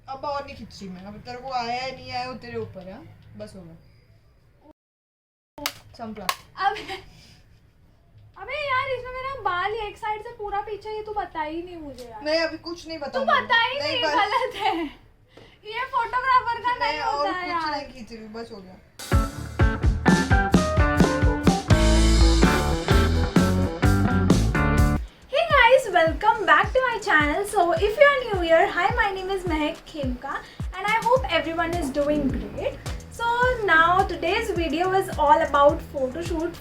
अब और नहीं खींच रही मैं, अब तेरे को आया है नहीं आया वो तेरे ऊपर है, बस हो गया संपला। अब अबे यार इसमें मेरा बाल ही एक साइड से पूरा पीछे, ये तू बता ही नहीं मुझे यार। नहीं अभी कुछ नहीं तू बताऊंगा। बता ही नहीं, गलत है ये, फोटोग्राफर का नहीं होता है यार। कुछ नहीं खींच रही, बस हो गया। Hey guys, welcome back to my channel. So if you are new here, hi, my name is Mehak Khemka and I hope everyone is doing great. So now today's video is all about photo shoot.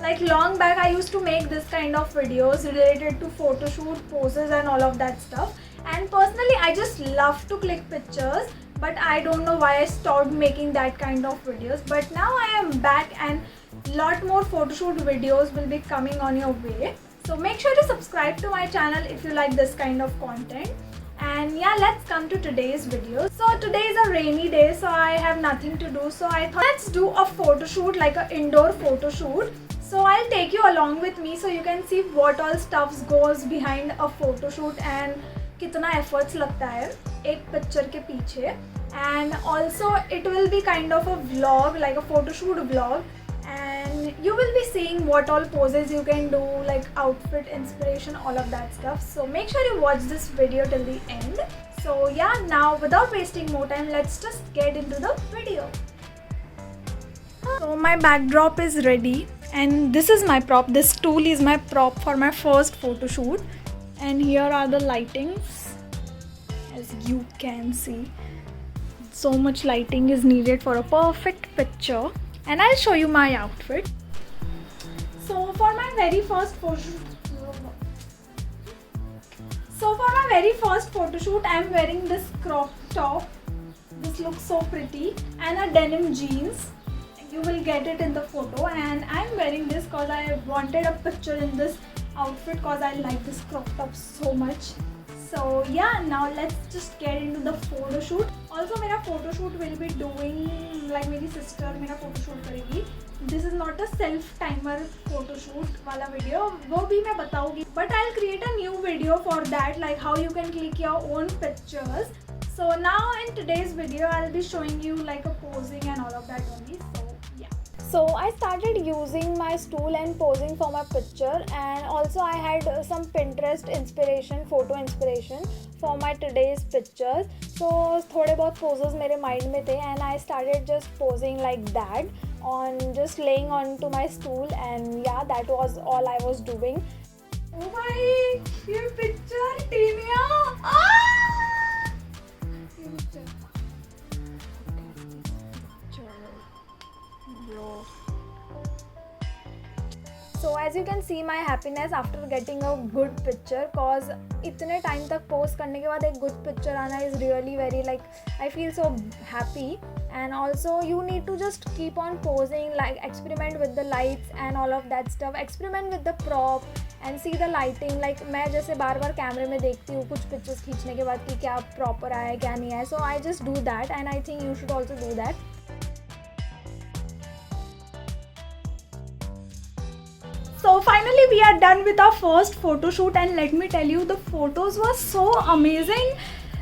Like long back I used to make this kind of videos related to photo shoot, poses and all of that stuff. And personally I just love to click pictures, but I don't know why I stopped making that kind of videos. But now I am back and lot more photo shoot videos will be coming on your way. So make sure to subscribe to my channel if you like this kind of content. And yeah, let's come to today's video. So today is a rainy day, so I have nothing to do. So I thought let's do a photo shoot, like an indoor photo shoot. So I'll take you along with me so you can see what all stuffs goes behind a photo shoot and कितना efforts लगता है एक picture के पीछे. And also it will be kind of a vlog, like a photo shoot vlog. And you will be seeing what all poses you can do, like outfit inspiration, all of that stuff. So make sure you watch this video till the end. So yeah, now without wasting more time, let's just get into the video. So my backdrop is ready and this is my prop. This tool is my prop for my first photo shoot. And here are the lightings, as you can see. So much lighting is needed for a perfect picture. And I'll show you my outfit. So for my very first photo shoot, I'm wearing this crop top. This looks so pretty, and a denim jeans. You will get it in the photo. And I'm wearing this because I wanted a picture in this outfit because I like this crop top so much. So yeah, now let's just get into the photo shoot. Also मेरा photo shoot will be doing, like मेरी sister मेरा photo shoot करेगी. This is not a self timer photo shoot वाला video, वो भी मैं बताऊँगी. But I'll create a new video for that, like how you can click your own pictures. So now in today's video I'll be showing you like a posing and all of that only. So I started using my stool and posing for my picture, and also I had some Pinterest inspiration, photo inspiration for my today's pictures. So थोड़े बहुत poses मेरे mind में थे and I started just posing like that, on just laying onto my stool, and yeah, that was all I was doing. Oh my, ये picture टीनिया, So as you can see my happiness after getting a good picture, cause इतने time तक post करने के बाद एक good picture आना is really very, like, I feel so happy. And also you need to just keep on posing, like experiment with the lights and all of that stuff, experiment with the prop and see the lighting. Like मैं जैसे बार बार कैमरे में देखती हूँ कुछ pictures खींचने के बाद कि क्या proper आया है क्या नहीं आया, so I just do that and I think you should also do that. So finally we are done with our first photo shoot, and let me tell you, the photos were so amazing.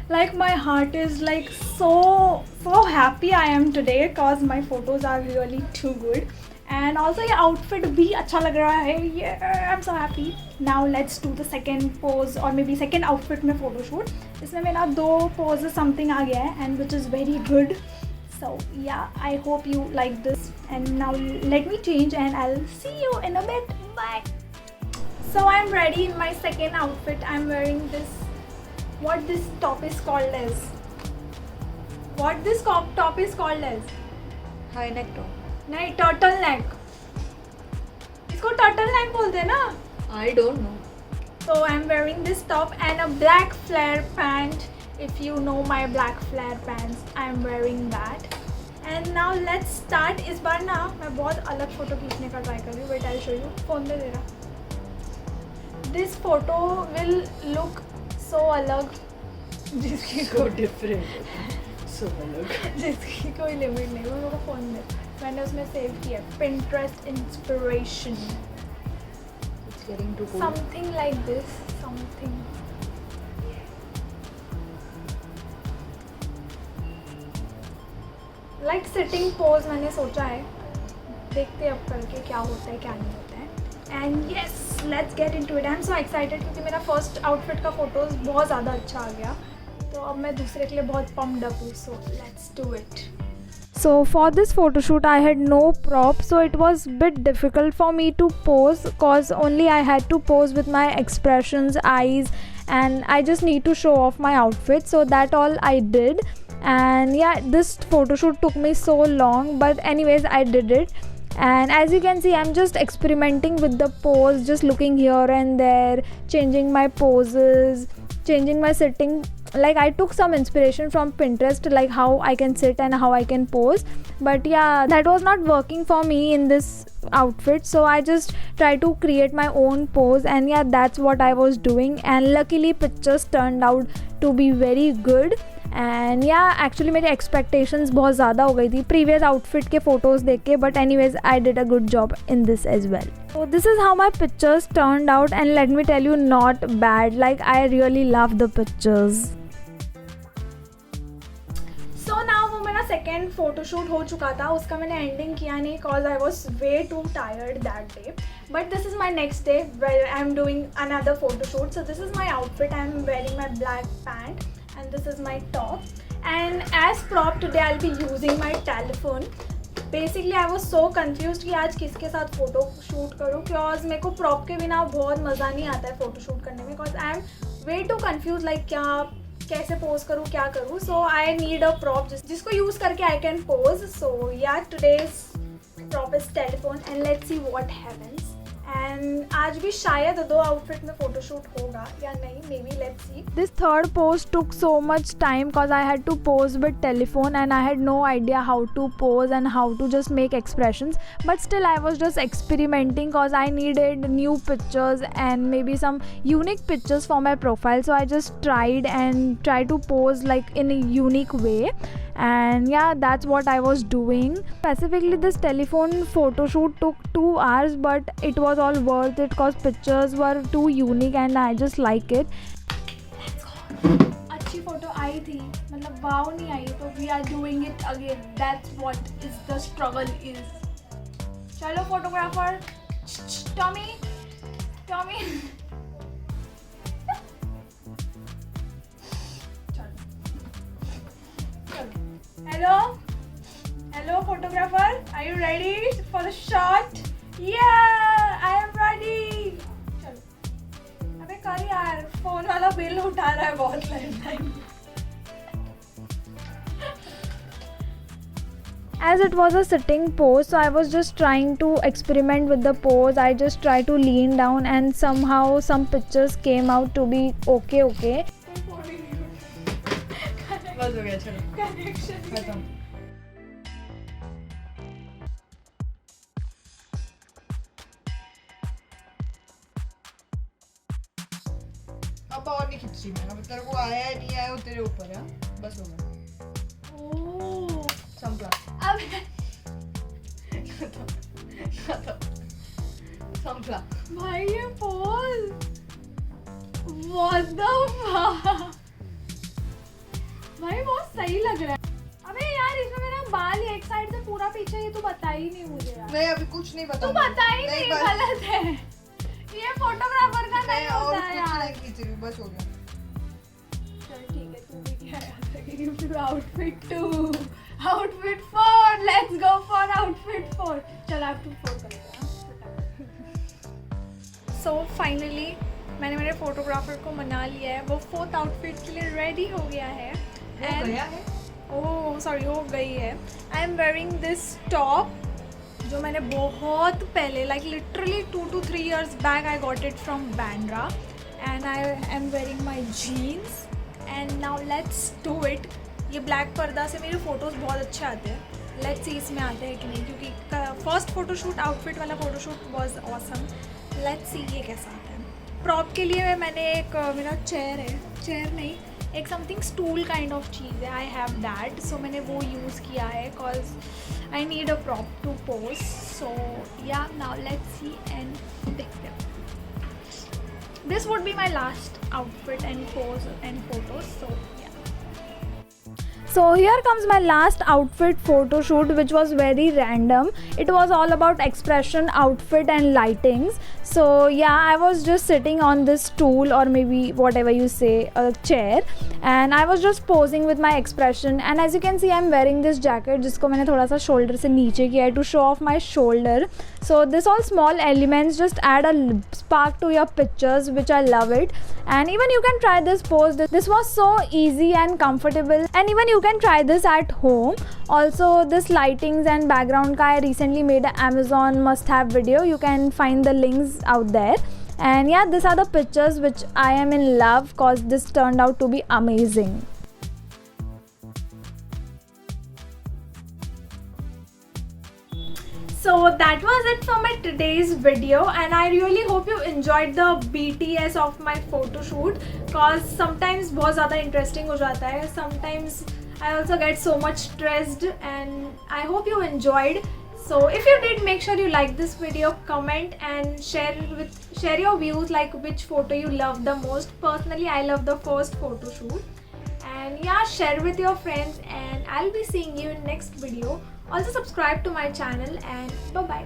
Like my heart is like so happy I am today because my photos are really too good. And also ये outfit भी अच्छा लग रहा है. Yeah, I'm so happy. Now let's do the second pose or maybe second outfit में photo shoot. इसमें मेरा 2 poses something आ गया है and which is very good. So yeah, I hope you like this. And now let me change and I'll see you in a bit. Bye. So I'm ready in my second outfit. I'm wearing this, what this top is called as. What this top is called as? High neck top. नहीं, turtleneck. इसको turtleneck बोलते हैं ना? I don't know. So I'm wearing this top and a black flare pant. If you know my black flare pants, I'm wearing that. And now let's start. इस बार ना मैं बहुत अलग फोटो खींचने का ट्राई कर रही हूँ. Wait, I'll show you. Phone दे रहा. This photo will look so अलग. जिसकी So different. So अलग. जिसकी कोई लिमिट नहीं. वो मेरा फोन में मैंने उसमें सेव किया. Pinterest inspiration. It's getting too cool. Something like this. Something. Like sitting pose मैंने सोचा है, देखते हैं अब करके क्या होता है क्या नहीं होता है। And yes, let's get into it. I am so excited क्योंकि मेरा फर्स्ट आउटफिट का फ़ोटोज़ बहुत ज़्यादा अच्छा आ गया, तो अब मैं दूसरे के लिए बहुत पम्प्ड अप हूँ। So let's do it. So for this photo shoot I had no prop, so it was bit difficult for me to pose cause only I had to pose with my expressions, eyes, and I just need to show off my outfit, so that all I did. And yeah, this photo shoot took me so long, but anyways I did it. And as you can see, I'm just experimenting with the pose, just looking here and there, changing my poses, changing my sitting. Like I took some inspiration from Pinterest, like how I can sit and how I can pose, but yeah, that was not working for me in this outfit, so I just tried to create my own pose, and yeah, that's what I was doing. And luckily pictures turned out to be very good. And yeah, actually मेरी expectations बहुत ज़्यादा हो गई थी previous outfit के photos देख के, but anyways I did a good job in this as well. So this is how my pictures turned out, and let me tell you, not bad. Like I really love the pictures. So now वो मेरा second photo shoot हो चुका था, उसका मैंने ending किया नहीं cause I was way too tired that day. But this is my next day where I am doing another photo shoot. So this is my outfit. I am wearing my black pant and this is my top. And as prop today I'll be using my telephone. Basically I was so confused कि आज किसके साथ photo shoot करूँ, cause मेरे को prop के बिना बहुत मज़ा नहीं आता है फ़ोटो शूट करने में, cause I am way too confused like क्या कैसे पोज करूँ क्या करूँ. सो आई नीड अ प्रॉप जिसको यूज़ करके आई कैन पोज. सो या today's prop is telephone and let's see what happens. And आज भी शायद दो आउटफिट में फोटो शूट होगा या नहीं, maybe let's see. This third pose took so much time because I had to pose with telephone and I had no idea how to pose and how to just make expressions, but still I was just experimenting because I needed new pictures and maybe some unique pictures for my profile. So I just tried to pose like in a unique way, and yeah, that's what I was doing. Specifically this telephone photo shoot took 2 hours, but it was all worth it because pictures were too unique and I just like it. Let's go. अच्छी photo आई थी, मतलब वाव नहीं आई, तो we are doing it again. That's what is the struggle is. चलो photographer Tommy hello photographer, are you ready for the shot? Yeah, I am ready. चलो अबे कर यार, फोन वाला बिल उठा रहा है बहुत time. As it was a sitting pose, so I was just trying to experiment with the pose. I just tried to lean down and somehow some pictures came out to be okay. बस हो गया, चलो Connection. खत्म. अब और नहीं खींच रही मैं, अब तेरे को आया है नहीं आया वो तेरे ऊपर है. बस हो गया. ओह संपला. अब संपला. भाई ये पोज What the fuck? भाई बहुत सही लग रहा है. अबे यार इसमें मेरा बाल एक साइड से पूरा पीछे, ये तो बता ही नहीं मुझे यार. मैं अभी कुछ नहीं बता. तू बता ही नहीं, गलत है ये, फोटोग्राफर का नहीं होता है यार. नहीं खींच रही, बस हो गया. चल ठीक है, तू भी क्या यार, outfit 2, outfit 4, let's go for outfit 4. चल आउटफिट 4 करते हैं. सो फाइनली मैंने मेरे फोटोग्राफर को मना लिया है, वो 4th आउटफिट के लिए रेडी हो गया है. हो गया है? ओह सॉरी, हो गई है. I am wearing this top जो मैंने बहुत पहले like literally 2 to 3 years back I got it from Bandra, and I am wearing my jeans and now let's do it. ये ब्लैक पर्दा से मेरे फोटोज़ बहुत अच्छे आते हैं. लेट्स सी इसमें आते हैं कि नहीं, क्योंकि फर्स्ट फोटोशूट आउटफिट वाला photoshoot was awesome. Let's see ये कैसा आता है. प्रॉप के लिए मैंने एक मेरा चेयर नहीं, एक समथिंग स्टूल काइंड ऑफ चीज़ है. आई हैव दैट, सो मैंने वो यूज़ किया है because I need a prop to pose. So yeah now let's see and देखते हैं. This would be my last outfit and pose and photos. So So here comes my last outfit photo shoot, which was very random. It was all about expression, outfit and lightings. So yeah, I was just sitting on this stool, or maybe whatever you say, a chair, and I was just posing with my expression. And as you can see, I'm wearing this jacket जिसको मैंने थोड़ा सा shoulder से नीचे किया है to show off my shoulder. So this all small elements just add a spark to your pictures, which I love it. And even you can try this pose. This was so easy and comfortable, and even you can try this at home. Also, this lightings and background ka I recently made an Amazon must-have video. You can find the links out there. And yeah, these are the pictures which I am in love cause this turned out to be amazing. So that was it for my today's video, and I really hope you enjoyed the BTS of my photo shoot cause sometimes बहुत ज़्यादा interesting हो जाता है. Sometimes I also get so much stressed, and I hope you enjoyed. So if you did, make sure you like this video, comment and share your views, like which photo you love the most. Personally, I love the first photo shoot. And yeah, share with your friends, and I'll be seeing you in next video. Also subscribe to my channel, and bye bye.